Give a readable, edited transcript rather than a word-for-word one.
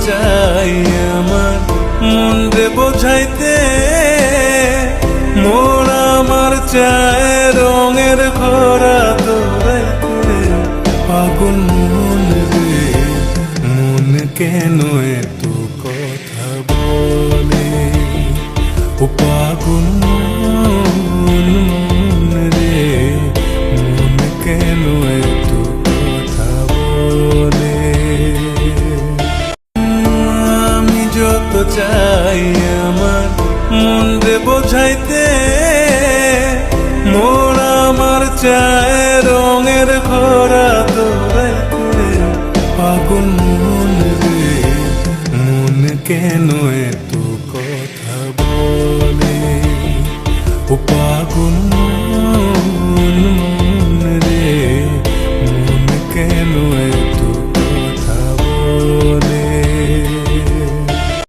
চাই আমার মন রে বোঝাইতে, মোর আমার চায় রঙের ঘোড়া দৌড়াইতে। পাগল মন রে মন কেন এত কথা বলে, ও পাগল মন রে মন কেন এত কথা বলে। আমি যত চাই আমার মন রে বোঝাইতে, মোর আমার চায় রঙের ঘোড়া দৌড়াইতে। পাগল মন রে মন কেন এত